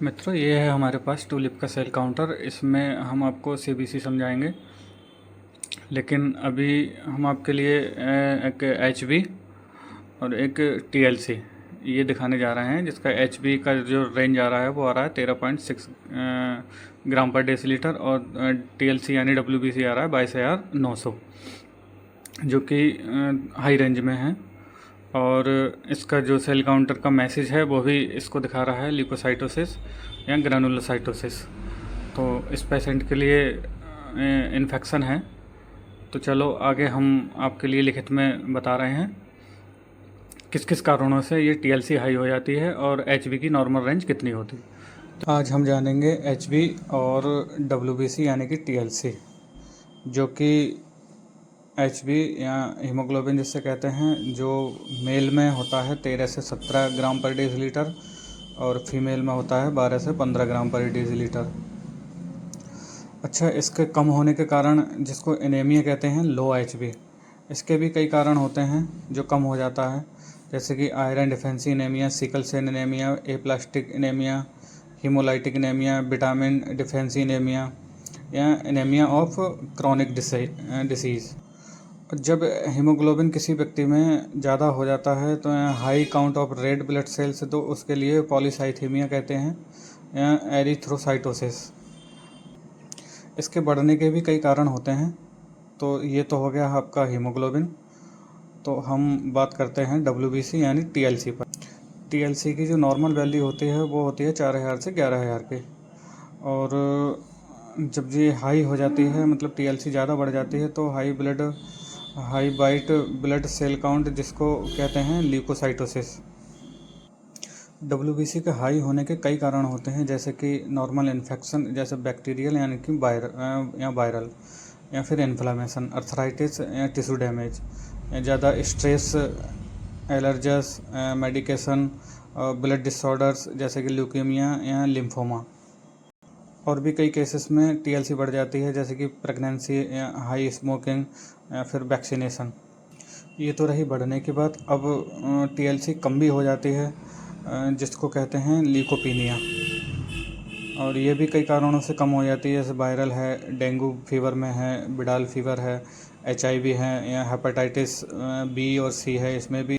मित्रों, ये है हमारे पास टूलिप का सेल काउंटर। इसमें हम आपको सीबीसी समझाएंगे, लेकिन अभी हम आपके लिए एक एचबी और एक टीएलसी ये दिखाने जा रहे हैं, जिसका एचबी का जो रेंज आ रहा है वो आ रहा है 13.6 ग्राम पर डेसीलीटर, और टीएलसी यानी डब्ल्यूबीसी आ रहा है 22,900, जो कि हाई रेंज में है। और इसका जो सेल काउंटर का मैसेज है वो भी इसको दिखा रहा है, ल्यूकोसाइटोसिस या ग्रैनुलोसाइटोसिस। तो इस पेशेंट के लिए इन्फेक्शन है। तो चलो आगे हम आपके लिए लिखित में बता रहे हैं किस किस कारणों से ये टीएलसी हाई हो जाती है और एचबी की नॉर्मल रेंज कितनी होती है। तो आज हम जानेंगे एचबी और डब्ल्यूबीसी यानी कि टीएलसी, जो कि एचबी या हीमोग्लोबिन जिससे कहते हैं, जो मेल में होता है 13 से 17 ग्राम पर डेसीलीटर और फीमेल में होता है 12 से 15 ग्राम पर डेसीलीटर। अच्छा, इसके कम होने के कारण, जिसको एनीमिया कहते हैं, लो एचबी, इसके भी कई कारण होते हैं जो कम हो जाता है, जैसे कि iron deficiency anaemia, sickle cell anaemia, aplastic anaemia, haemolytic anaemia, vitamin deficiency anaemia या एनीमिया ऑफ क्रॉनिक डिसीज़। जब हीमोग्लोबिन किसी व्यक्ति में ज़्यादा हो जाता है तो high count of red blood cells, तो उसके लिए पॉलीसाइथेमिया कहते हैं या एरिथ्रोसाइटोसिस। इसके बढ़ने के भी कई कारण होते हैं। तो ये तो हो गया आपका हीमोग्लोबिन। तो हम बात करते हैं डब्ल्यूबीसी यानी टीएलसी पर। टीएलसी की जो नॉर्मल वैल्यू होती है वो होती है 4,000 से 11,000 की। और जब ये हाई हो जाती है, मतलब टीएलसी ज़्यादा बढ़ जाती है, तो high white blood cell count, जिसको कहते हैं ल्यूकोसाइटोसिस। डब्ल्यूबीसी के हाई होने के कई कारण होते हैं, जैसे कि नॉर्मल इन्फेक्शन, जैसे बैक्टीरियल यानी कि वायरल, या फिर इन्फ्लामेशन, अर्थराइटिस या टिश्यू डैमेज, या ज़्यादा स्ट्रेस, एलर्जस, मेडिकेशन, ब्लड डिसऑर्डर्स जैसे कि ल्यूकेमिया या लिम्फोमा। और भी कई केसेस में टीएलसी बढ़ जाती है, जैसे कि प्रेगनेंसी या हाई स्मोकिंग या फिर वैक्सीनेशन। ये तो रही बढ़ने की बात। अब टीएलसी कम भी हो जाती है, जिसको कहते हैं ल्यूकोपीनिया, और ये भी कई कारणों से कम हो जाती है, जैसे वायरल है, डेंगू फीवर में है, बिडाल फीवर है, एचआईवी है, या हेपेटाइटिस बी और सी है, इसमें भी